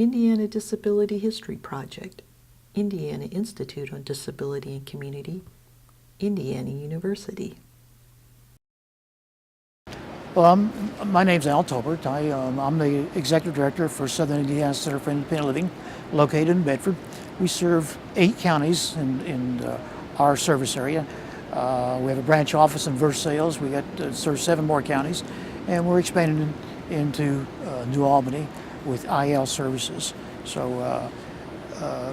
Indiana Disability History Project, Indiana Institute on Disability and Community, Indiana University. Well, my name's Al Tolbert. I'm the Executive Director for Southern Indiana Center for Independent Living, located in Bedford. We serve 8 counties in our service area. We have a branch office in Versailles. We serve 7 more counties, and we're expanding into New Albany with IL services. So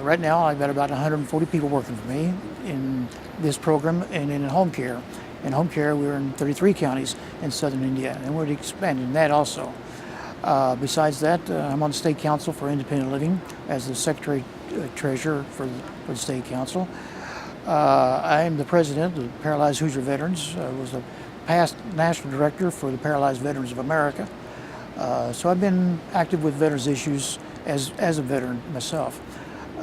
right now I've got about 140 people working for me in this program and in home care. In home care, we're in 33 counties in southern Indiana, and we're expanding that also. Besides that, I'm on the State Council for Independent Living as the Secretary Treasurer for the State Council. I am the President of the Paralyzed Hoosier Veterans. I was the past National Director for the Paralyzed Veterans of America. So I've been active with veterans issues as a veteran myself.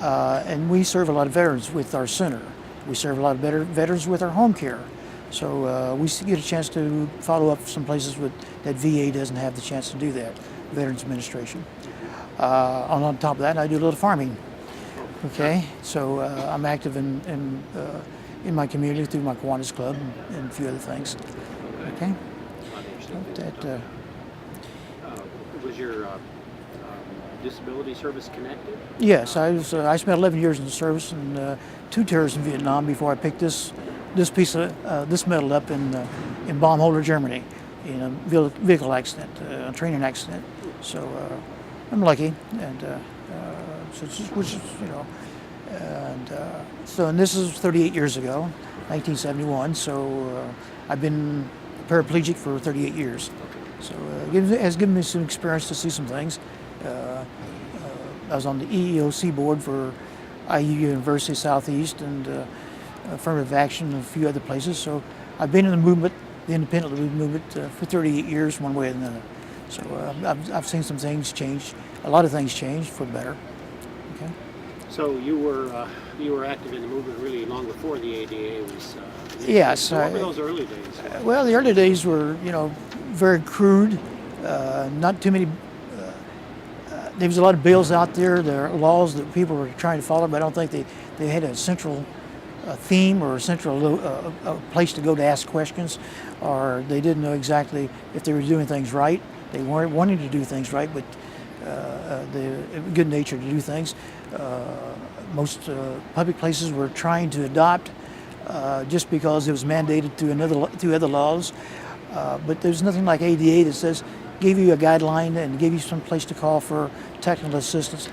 And we serve a lot of veterans with our center. We serve a lot of veterans with our home care. So we get a chance to follow up some places that VA doesn't have the chance to do that, Veterans Administration. On top of that, I do a little farming. Okay, so I'm active in my community through my Kiwanis Club and a few other things. Okay. So was your disability service connected? Yes, I spent 11 years in the service and 2 tours in Vietnam before I picked this piece of this medal up in Baumholder, Germany, in a vehicle accident, a training accident. So I'm lucky, and and this is 38 years ago, 1971. So I've been paraplegic for 38 years. So it has given me some experience to see some things. I was on the EEOC board for IU University Southeast and Affirmative Action and a few other places. So I've been in the movement, the independent living movement, for 38 years, one way or another. So I've seen some things change, a lot of things change for the better. Okay. So you were active in the movement really long before the ADA was. Yes. So what were those early days? Well, the early days were, very crude. Not too many. There was a lot of bills out there. There are laws that people were trying to follow, but I don't think they had a central theme or a central a place to go to ask questions, or they didn't know exactly if they were doing things right. They weren't wanting to do things right, but the good nature to do things. Most public places were trying to adopt just because it was mandated through other laws. But there's nothing like ADA that says, gave you a guideline and gave you some place to call for technical assistance,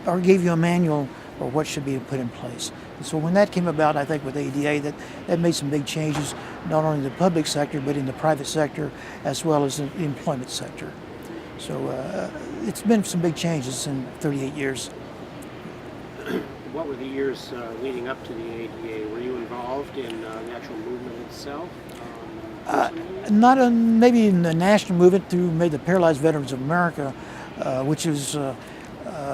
or gave you a manual or what should be put in place. And so when that came about, I think with ADA, that made some big changes, not only in the public sector, but in the private sector, as well as the employment sector. So it's been some big changes in 38 years. What were the years leading up to the ADA? Were you involved in the actual movement itself? Maybe in the national movement through maybe the Paralyzed Veterans of America, which is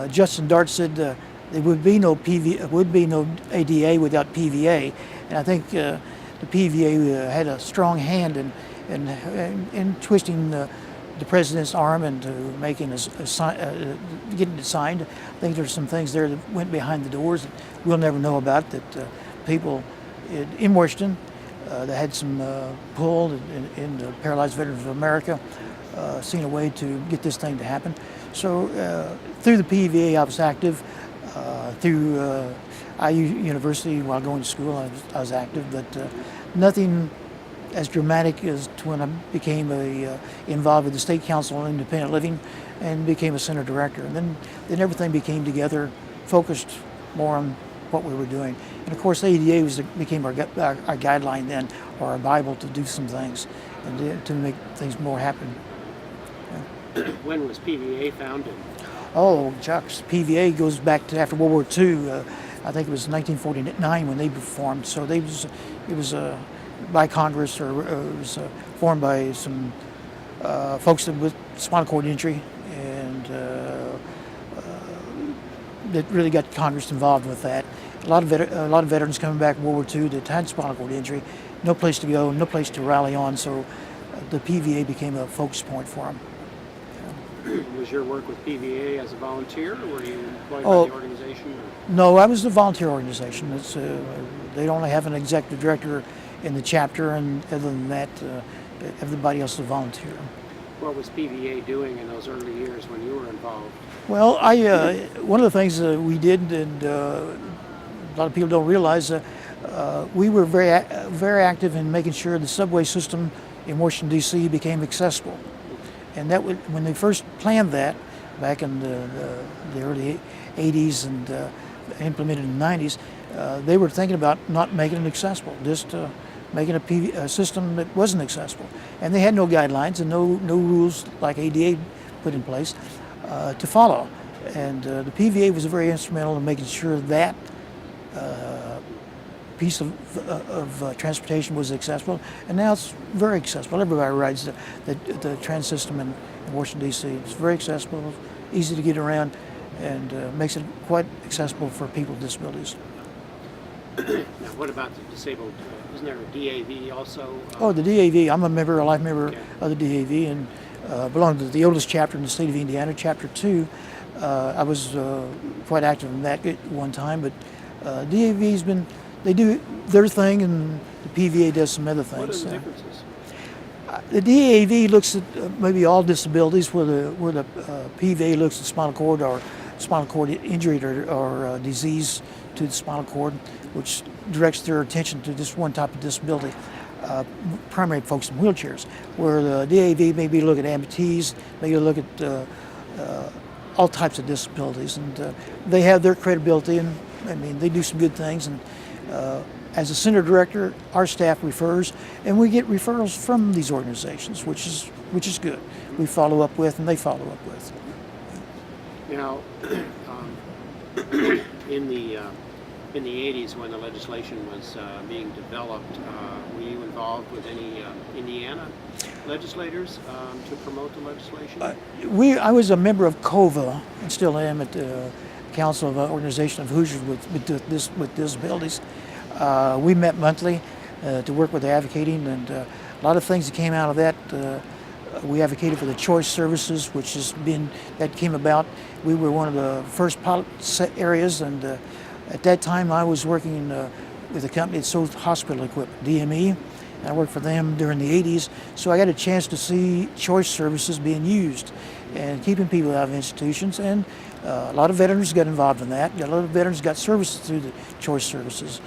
Justin Dart said there would be no ADA without PVA, and I think the PVA had a strong hand in twisting the president's arm into making getting it signed. I think there's some things there that went behind the doors that we'll never know about, that people in Washington that had some pull in the Paralyzed Veterans of America, seen a way to get this thing to happen. So through the PVA I was active, through IU University while going to school I was active, but nothing as dramatic as to when I became involved with the State Council on Independent Living and became a center director. And then everything became together, focused more on what we were doing. And of course ADA became our guideline then, or our Bible to do some things and to make things more happen. Yeah. When was PVA founded? Oh, shucks, PVA goes back to after World War II. I think it was 1949 when they formed. So it was by Congress, or it was formed by some folks with spinal cord injury, and that really got Congress involved with that. A lot of veterans coming back from World War II that had spinal cord injury, no place to go, no place to rally on, so the PVA became a focus point for them. Was your work with PVA as a volunteer, or were you employed Oh. by the organization? No, I was the volunteer organization. They only have an executive director in the chapter, and other than that, everybody else is a volunteer. What was PVA doing in those early years when you were involved? Well, one of the things we did, and a lot of people don't realize, we were very active in making sure the subway system in Washington D.C. became accessible. And that when they first planned that back in the early 80s and implemented in the 90s, they were thinking about not making it accessible, just making a system that wasn't accessible. And they had no guidelines and no rules like ADA put in place to follow. And the PVA was very instrumental in making sure that piece of transportation was accessible, and now it's very accessible. Everybody rides the transit system in Washington D.C. It's very accessible, easy to get around, and makes it quite accessible for people with disabilities. Now, what about the disabled? Isn't there a DAV also? Oh, the DAV. I'm a life member Okay. of the DAV, and belong to the oldest chapter in the state of Indiana, Chapter 2. I was quite active in that at one time, but DAV's they do their thing, and the PVA does some other What are things. the differences? The DAV looks at maybe all disabilities, where the PVA looks at spinal cord injury or disease to the spinal cord, which directs their attention to just one type of disability, primarily folks in wheelchairs. Where the DAV maybe look at amputees, maybe look at all types of disabilities, and they have their credibility, and I mean they do some good things. And as a center director, our staff refers, and we get referrals from these organizations, which is good. We follow up with, and they follow up with. Now, in the 80s, when the legislation was being developed, were you involved with any Indiana legislators to promote the legislation? I was a member of COVA, and still am at the Council of Organization of Hoosiers with Disabilities. We met monthly to work with advocating, and a lot of things that came out of that. We advocated for the choice services, that came about. We were one of the first pilot areas, and at that time I was working with a company that sold hospital equipment, DME, and I worked for them during the 80s. So I got a chance to see choice services being used and keeping people out of institutions, and a lot of veterans got involved in that. A lot of veterans got services through the choice services.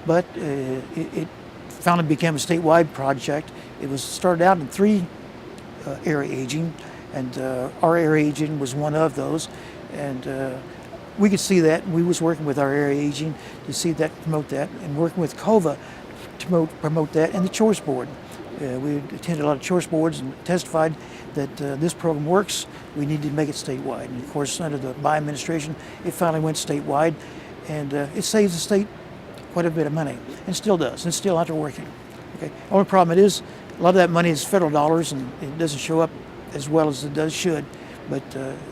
But it finally became a statewide project. It was started out in 3 area aging, and our area aging was one of those. And we could see that, and we was working with our area aging to see that, promote that, and working with COVA to promote that, and the choice board. We attended a lot of choice boards and testified that this program works. We need to make it statewide. And of course, under the Biden administration, it finally went statewide, and it saves the state quite a bit of money, and still does. It's still out there working. Okay. Only problem is, a lot of that money is federal dollars, and it doesn't show up as well as it should. But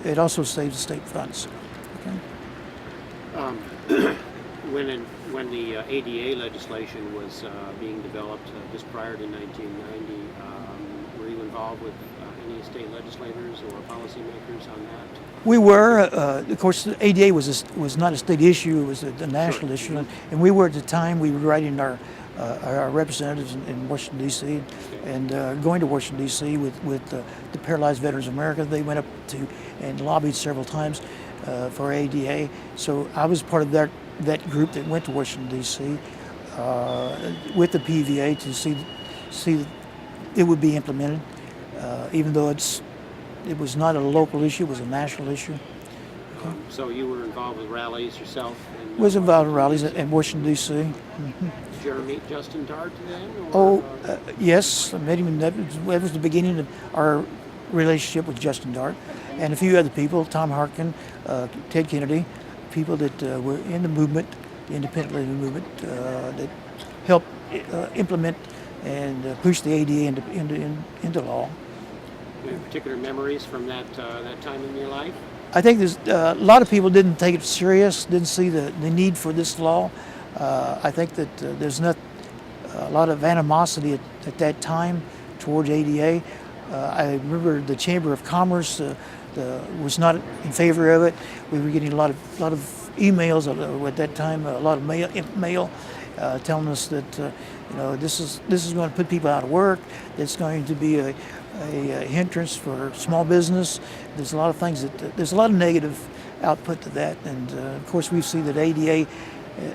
it also saves the state funds. Okay. When the ADA legislation was being developed just prior to 1990, were you involved with any state legislators or policymakers on that? We were, of course, the ADA was not a state issue; it was a national issue, and we were at the time. We were writing our representatives in Washington D.C. and going to Washington D.C. with the Paralyzed Veterans of America. They went up to and lobbied several times for ADA. So I was part of that group that went to Washington D.C. With the PVA to see it would be implemented, even though it was not a local issue; it was a national issue. So you were involved with rallies yourself? Was involved in rallies in Washington D.C. Mm-hmm. Did you ever meet Justin Dart then? Yes, I met him. That was the beginning of our relationship with Justin Dart, and a few other people, Tom Harkin, Ted Kennedy, people that were in the movement, the independent living movement, that helped implement and push the ADA into law. Any particular memories from that time in your life? I think there's a lot of people didn't take it serious, didn't see the need for this law. I think that there's not a lot of animosity at that time towards ADA. I remember the Chamber of Commerce was not in favor of it. We were getting a lot of emails at that time, a lot of mail telling us that this is going to put people out of work. It's going to be a hindrance for small business. There's a lot of things there's a lot of negative output to that, and of course we see that ADA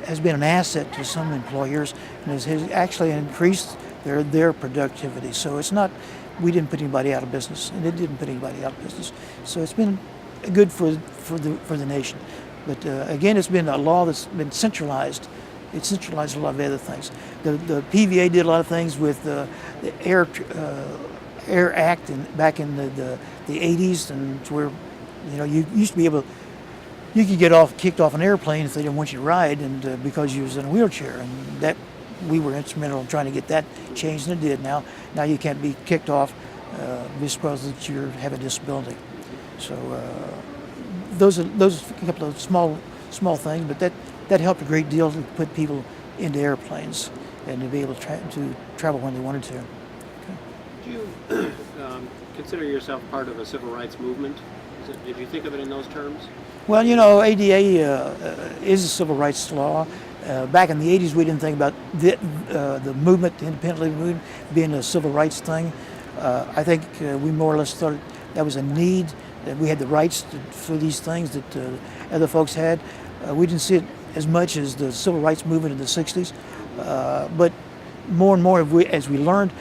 has been an asset to some employers and has actually increased their productivity. So it's not, we didn't put anybody out of business, and it didn't put anybody out of business. So it's been good for the nation. But again, it's been a law that's been centralized. It centralized a lot of other things. The PVA did a lot of things with the Air Act back in the 80s, and it's where you used to be able, you could get kicked off an airplane if they didn't want you to ride, and because you was in a wheelchair, and that we were instrumental in trying to get that changed, and it did. Now you can't be kicked off just because that you have a disability. So those are a couple of small things, but that helped a great deal to put people into airplanes and to be able to travel when they wanted to. Do you consider yourself part of a civil rights movement? Did you think of it in those terms? Well, ADA is a civil rights law. Back in the 80s, we didn't think about the movement, the independent living movement, being a civil rights thing. I think we more or less thought that was a need, that we had the rights for these things that other folks had. We didn't see it as much as the civil rights movement in the 60s, but more and more as we learned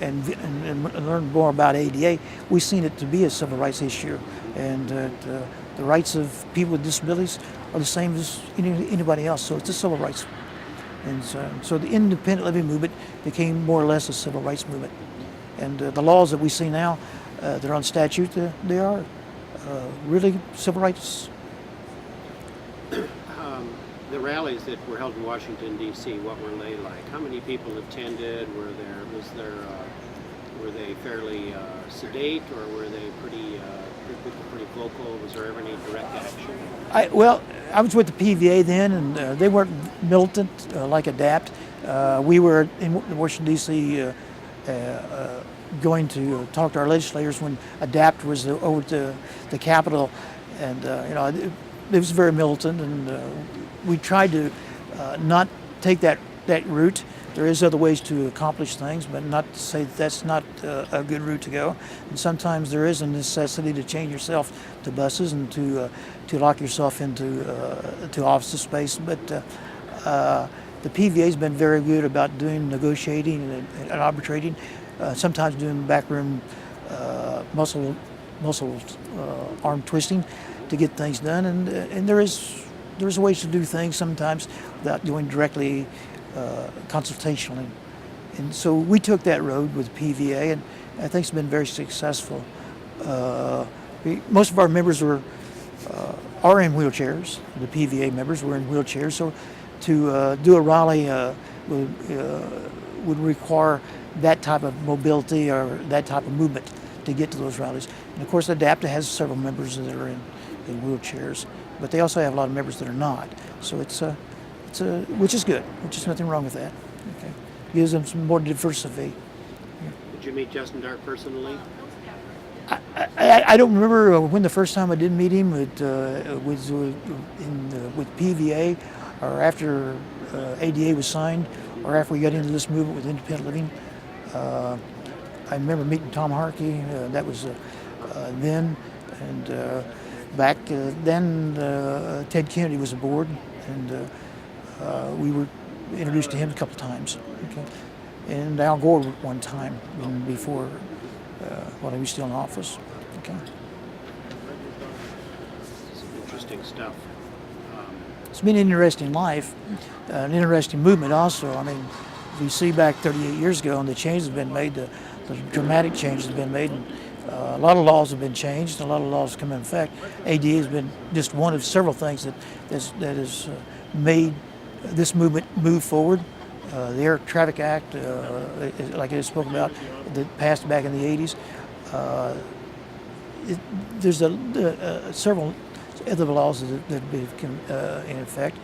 and learned more about ADA, we've seen it to be a civil rights issue, and the rights of people with disabilities are the same as anybody else. So it's a civil rights, and so the independent living movement became more or less a civil rights movement. And the laws that we see now, they're on statute. They are really civil rights. The rallies that were held in Washington, D.C., what were they like? How many people attended? Were they fairly sedate, or were they pretty vocal? Was there ever any direct action? I was with the PVA then, and they weren't militant like ADAPT. We were in Washington, D.C. Going to talk to our legislators when ADAPT was over to the Capitol, and it was very militant, and we tried to not take that route. There is other ways to accomplish things, but not to say that's not a good route to go. And sometimes there is a necessity to change yourself to buses and to lock yourself into office space. But the PVA has been very good about doing negotiating and arbitrating, sometimes doing backroom muscle arm twisting to get things done. And there's ways to do things sometimes without doing directly consultationally. And so we took that road with PVA, and I think it's been very successful. Most of our members are in wheelchairs. The PVA members were in wheelchairs, so to do a rally would require that type of mobility or that type of movement to get to those rallies. And of course, ADAPTA has several members that are in wheelchairs, but they also have a lot of members that are not. So which is good, which is nothing wrong with that. Okay, gives them some more diversity. Did you meet Justin Dark personally? I don't remember when the first time I did meet him. It was with PVA, or after ADA was signed, or after we got into this movement with independent living. I remember meeting Tom Harkey. That was then, and back then Ted Kennedy was aboard, and we were introduced to him a couple times. Okay, and Al Gore one time before while he was still in office. Okay. Some interesting stuff. It's been an interesting life, an interesting movement also. I mean, we see back 38 years ago and the changes have been made, the dramatic changes have been made, and a lot of laws have been changed, a lot of laws have come in effect. ADA has been just one of several things that has made this movement move forward. The Air Traffic Act, like I spoke about, that passed back in the 80s. There's several other laws that have been in effect.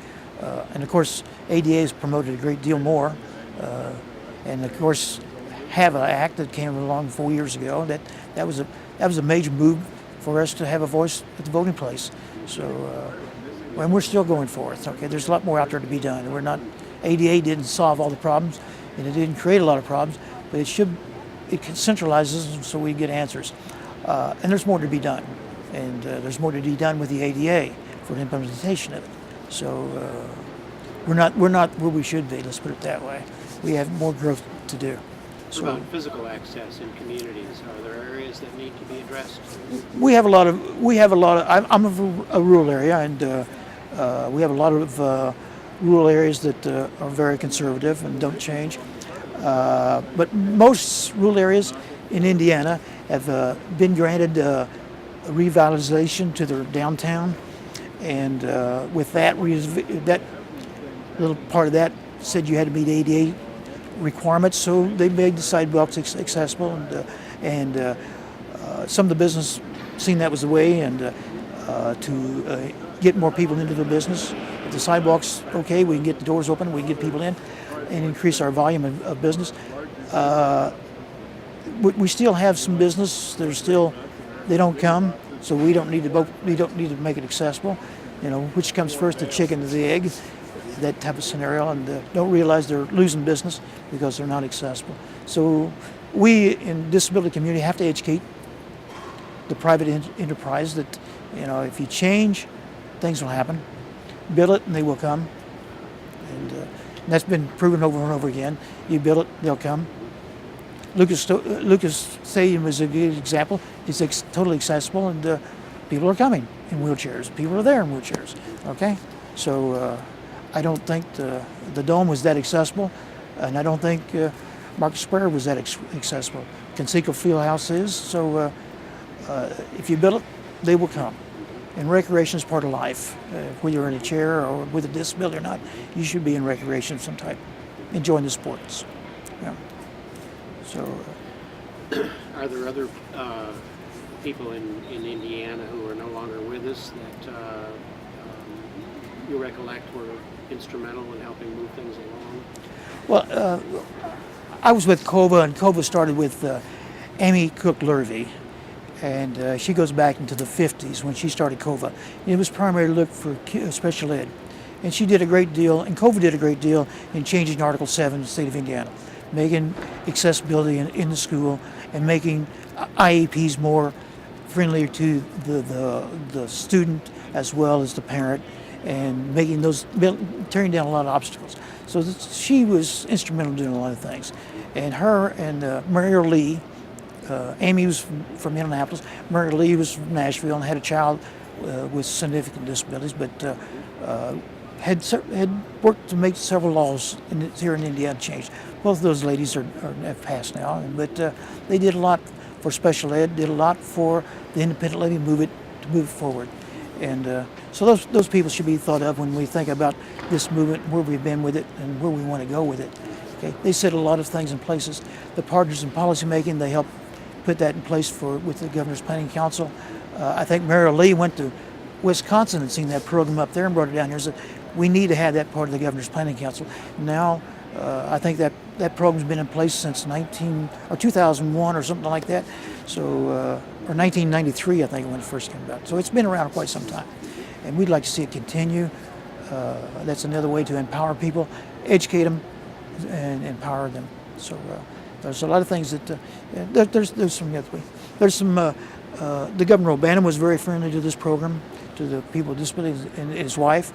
And of course, ADA has promoted a great deal more. And of course, have an act that came along 4 years ago. That was a major move for us to have a voice at the voting place. So, and we're still going forth. Okay, there's a lot more out there to be done. We're not ADA didn't solve all the problems, and it didn't create a lot of problems, but it centralizes them so we get answers. And there's more to be done, and there's more to be done with the ADA for the implementation of it. So we're not where we should be. Let's put it that way. We have more growth to do. What about physical access in communities? Are there areas that need to be addressed? We have a lot of. I'm of a rural area, and we have a lot of rural areas that are very conservative and don't change. But most rural areas in Indiana have been granted revitalization to their downtown, and with that little part of that said you had to meet ADA requirements, so they made the sidewalks accessible, and some of the business seen that was the way, and to get more people into the business. If the sidewalks okay, we can get the doors open, we can get people in, and increase our volume of business. We still have some business. They don't come, so we don't need to make it accessible. Which comes first, the chicken or the egg? That type of scenario, and don't realize they're losing business because they're not accessible. So we in the disability community have to educate the private enterprise that if you change, things will happen. Build it and they will come, and that's been proven over and over again. You build it, they'll come. Lucas Stadium is a good example. It's totally accessible, and people are coming in wheelchairs. People are there in wheelchairs. Okay, so. I don't think the Dome was that accessible, and I don't think Market Square was that accessible. Conseco Fieldhouse is, so if you build it, they will come. And recreation is part of life. Whether you're in a chair or with a disability or not, you should be in recreation of some type, enjoying the sports. Yeah. So. Are there other people in Indiana who are no longer with us that you recollect were instrumental in helping move things along? Well, I was with COVA, and COVA started with Amy Cook Lurvy, and she goes back into the 50s when she started COVA. It was primarily to look for special ed, and she did a great deal, and COVA did a great deal in changing Article 7 in the state of Indiana, making accessibility in the school and making IEPs more friendly to the student as well as the parent, and making tearing down a lot of obstacles. So she was instrumental in doing a lot of things. And her and Mary Lee, Amy was from Indianapolis, Mary Lee was from Nashville and had a child with significant disabilities, but had worked to make several laws here in Indiana change. Both of those ladies have passed now, but they did a lot for special ed, did a lot for the independent living to move forward. And so those people should be thought of when we think about this movement, where we've been with it, and where we want to go with it. Okay, they set a lot of things in places. The partners in policy making, they helped put that in place with the Governor's Planning Council. I think Mary Lee went to Wisconsin and seen that program up there and brought it down here and said, we need to have that part of the Governor's Planning Council. Now, I think that program's been in place since 2001 or something like that. So, or 1993, I think, when it first came about. So it's been around quite some time. And we'd like to see it continue. That's another way to empower people, educate them, and empower them. So there's a lot of things that, there's some other way. There's some, the Governor O'Bannon was very friendly to this program, to the people with disabilities, and his wife,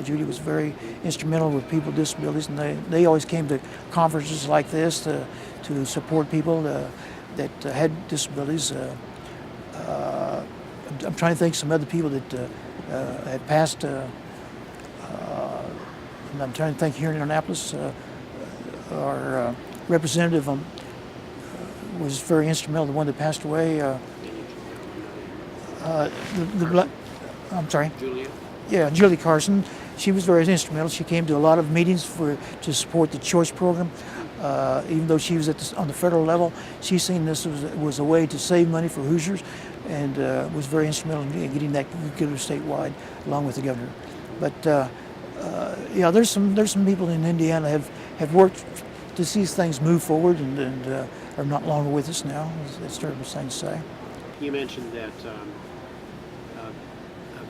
Judy, was very instrumental with people with disabilities, and they always came to conferences like this to support people that had disabilities. I'm trying to think some other people that had passed. And I'm trying to think here in Indianapolis, our representative was very instrumental. The one that passed away. I'm sorry. Julia? Yeah, Julie Carson. She was very instrumental. She came to a lot of meetings to support the choice program. Even though she was on the federal level, she's seen this was a way to save money for Hoosiers, and was very instrumental in getting that together statewide, along with the governor. But yeah, there's some people in Indiana have worked to see things move forward and are not longer with us now. It's a terrible thing to say. You mentioned that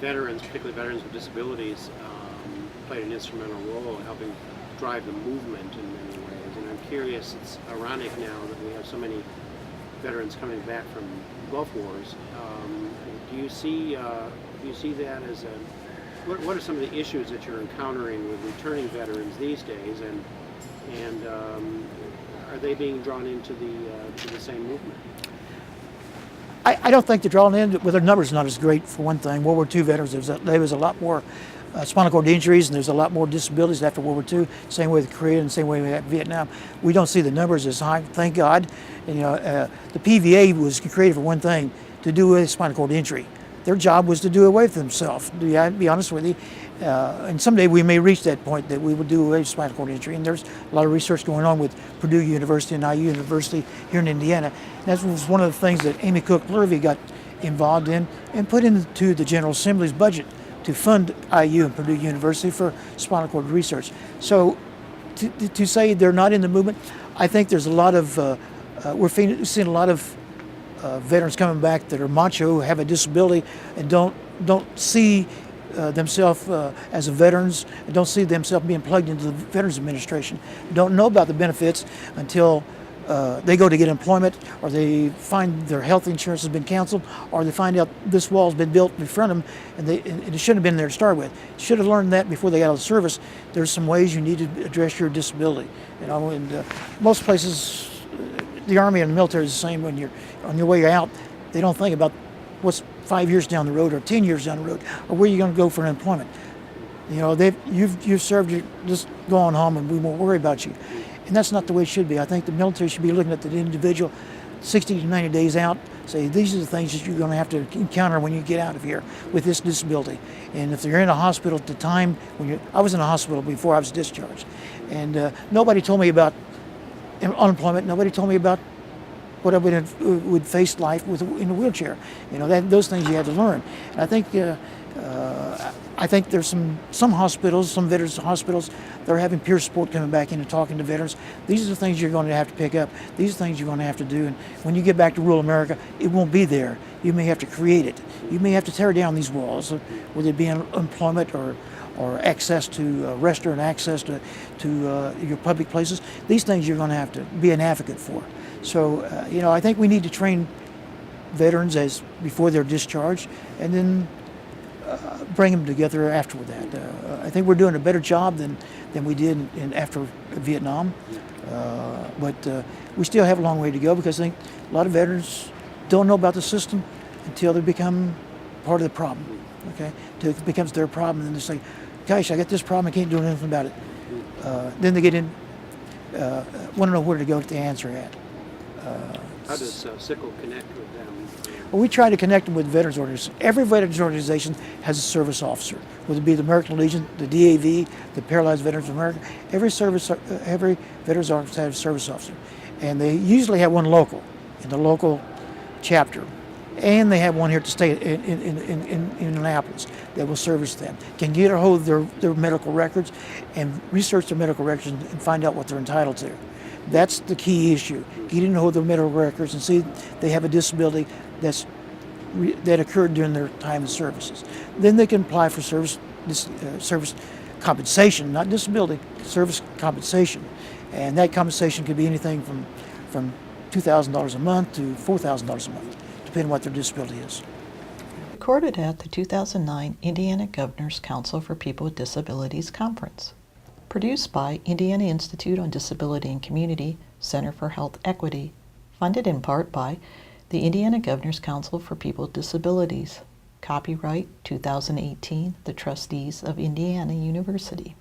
veterans, particularly veterans with disabilities, played an instrumental role in helping drive the movement in many ways. And I'm curious, it's ironic now that we have so many veterans coming back from Gulf Wars. Do you see that as a what are some of the issues that you're encountering with returning veterans these days, and are they being drawn into the same movement? I don't think they're drawn in. Well, their numbers not as great, for one thing. World War II veterans, there was a lot more spinal cord injuries, and there's a lot more disabilities after World War II. Same way with Korea, and same way with Vietnam. We don't see the numbers as high, thank God. And, the PVA was created for one thing, to do away with spinal cord injury. Their job was to do away with themselves, to be honest with you. And someday we may reach that point that we will do away with spinal cord injury. And there's a lot of research going on with Purdue University and IU University here in Indiana. And that was one of the things that Amy Cook Lurvey got involved in and put into the General Assembly's budget to fund IU and Purdue University for spinal cord research. So to say they're not in the movement, I think there's a lot of, we're seeing a lot of veterans coming back that are macho, who have a disability, and don't see themselves as a veterans, and don't see themselves being plugged into the Veterans Administration. Don't know about the benefits until they go to get employment, or they find their health insurance has been canceled, or they find out this wall's been built in front of them, and it shouldn't have been there to start with. Should have learned that before they got out of the service. There's some ways you need to address your disability. And most places, the Army and the military is the same. When you're on your way out, they don't think about what's 5 years down the road or 10 years down the road, or where you're going to go for employment. You've served, just go on home and we won't worry about you. And that's not the way it should be. I think the military should be looking at the individual 60 to 90 days out, say these are the things that you're going to have to encounter when you get out of here with this disability. And if you're in a hospital at the time, I was in a hospital before I was discharged, and nobody told me about unemployment. Nobody told me about what I would face life in a wheelchair. Those things you had to learn. And I think there's some hospitals, some veterans hospitals, they're having peer support coming back in and talking to veterans. These are the things you're going to have to pick up. These are things you're going to have to do. And when you get back to rural America, it won't be there. You may have to create it. You may have to tear down these walls, whether it be employment or access to restaurant, access to your public places. These things you're going to have to be an advocate for. So, I think we need to train veterans before they're discharged, and then bring them together after that. I think we're doing a better job than we did after Vietnam, but we still have a long way to go, because I think a lot of veterans don't know about the system until they become part of the problem. Okay, until it becomes their problem, and they say, "Gosh, I got this problem. I can't do anything about it." Then they get in, want to know where to go to answer that. How does Sickle connect with them? Well, we try to connect them with veterans organizations. Every veterans organization has a service officer, whether it be the American Legion, the DAV, the Paralyzed Veterans of America. Every veterans organization has a service officer, and they usually have one local in the local chapter, and they have one here at the state in Annapolis that will service them. Can get a hold of their medical records and research their medical records and find out what they're entitled to. That's the key issue. Getting a hold of their medical records and see they have a disability that occurred during their time in services. Then they can apply for service compensation, not disability, service compensation. And that compensation could be anything from $2,000 a month to $4,000 a month, depending on what their disability is. Recorded at the 2009 Indiana Governor's Council for People with Disabilities Conference. Produced by Indiana Institute on Disability and Community, Center for Health Equity. Funded in part by the Indiana Governor's Council for People with Disabilities. Copyright 2018, the Trustees of Indiana University.